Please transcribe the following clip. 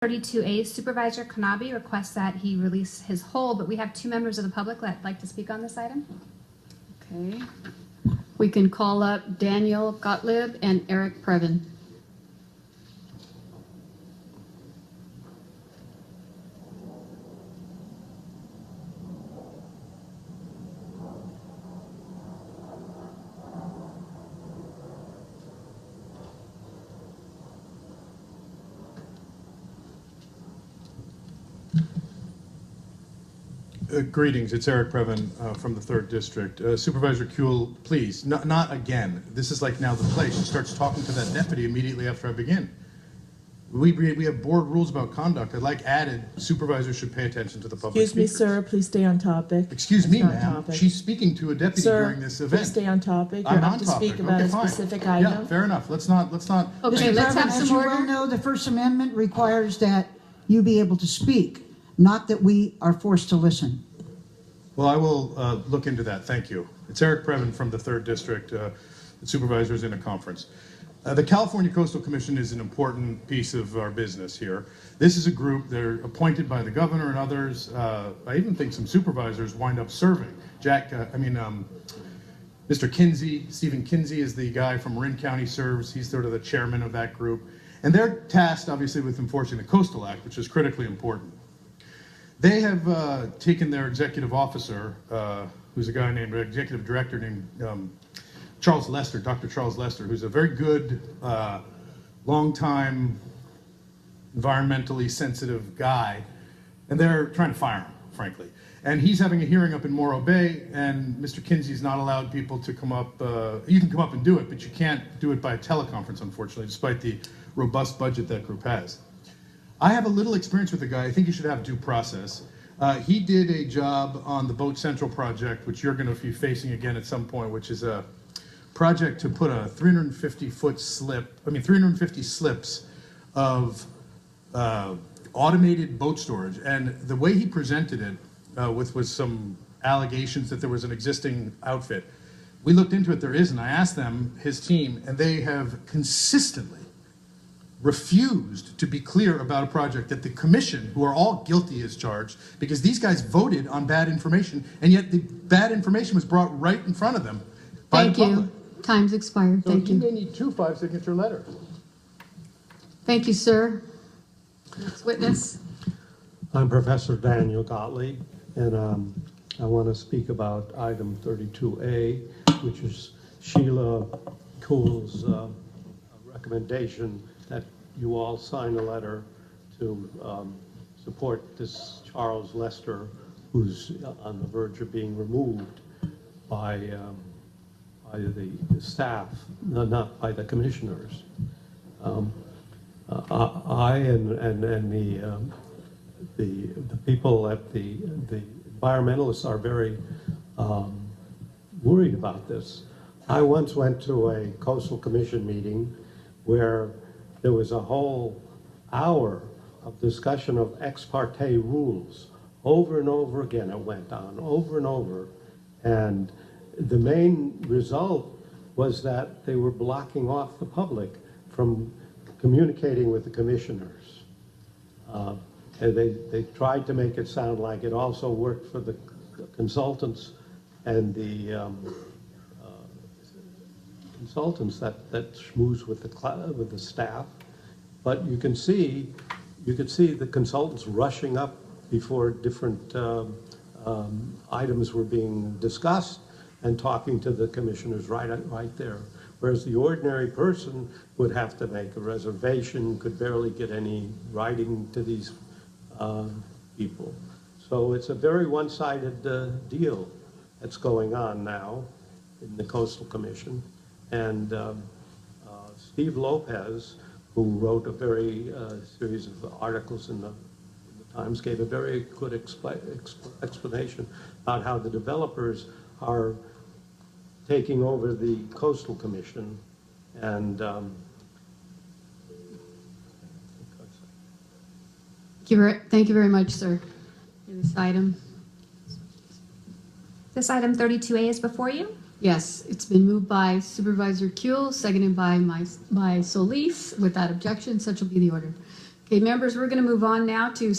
32A, Supervisor Kanabe requests that he release his hold, but we have two members of the public that'd like to speak on this item. Okay. We can call up Daniel Gottlieb and Eric Previn. Greetings, it's Eric Previn from the 3rd District. Supervisor Kuehl, please, not again. This is like now the place. She starts talking to that deputy immediately after I begin. We have board rules about conduct. I'd like added, supervisors should pay attention to the public Excuse me, sir, please stay on topic. Excuse me, That's not ma'am. topic. She's speaking to a deputy Sir, during this event. please stay on topic. I'm You're on up to topic. speak about Okay, a fine. specific Yeah, item. fair enough. Let's not. Okay, Mr. let's have Previn, some as you order. well know, the First Amendment requires that you be able to speak, not that we are forced to listen. Well, I will look into that. Thank you. It's Eric Previn from the 3rd District, the supervisors in a conference. The California Coastal Commission is an important piece of our business here. This is a group, they're appointed by the governor and others. I even think some supervisors wind up serving. Mr. Kinsey, Stephen Kinsey is the guy from Marin County serves. He's sort of the chairman of that group. And they're tasked, obviously, with enforcing the Coastal Act, which is critically important. They have taken their executive officer, who's a guy named, executive director named Charles Lester, Dr. Charles Lester, who's a very good, long-time, environmentally sensitive guy, and they're trying to fire him, frankly. And he's having a hearing up in Morro Bay, and Mr. Kinsey's not allowed people to come up. You can come up and do it, but you can't do it by a teleconference, unfortunately, despite the robust budget that group has. I have a little experience with the guy. I think he should have due process. He did a job on the Boat Central project, which you're going to be facing again at some point, which is a project to put a 350 slips of automated boat storage. And the way he presented it with some allegations that there was an existing outfit, we looked into it, there isn't. I asked them, his team, and they have consistently refused to be clear about a project that the commission, who are all guilty as charged, because these guys voted on bad information, and yet the bad information was brought right in front of them by the public. Time's expired. So Thank you may you. need 2 5-signature letters. Thank you, sir. Next witness. I'm Professor Daniel Gottlieb, and I want to speak about item 32A, which is Sheila Kuehl's recommendation that you all sign a letter to support this Charles Lester, who's on the verge of being removed by the staff, not by the commissioners. I and the people at the environmentalists are very worried about this. I once went to a Coastal Commission meeting where there was a whole hour of discussion of ex parte rules. Over and over again it went on, over and over. And the main result was that they were blocking off the public from communicating with the commissioners. And they tried to make it sound like it also worked for the consultants and the consultants that schmooze with the staff, but you could see the consultants rushing up before different items were being discussed and talking to the commissioners right there. Whereas the ordinary person would have to make a reservation, could barely get any writing to these people. So it's a very one-sided deal that's going on now in the Coastal Commission. And Steve Lopez, who wrote a very series of articles in the Times, gave a very good explanation about how the developers are taking over the Coastal Commission. And Thank you very much, sir, for this item. This item 32A is before you. Yes, it's been moved by Supervisor Kuehl, seconded by Solis. Without objection, such will be the order. Okay, members, we're going to move on now to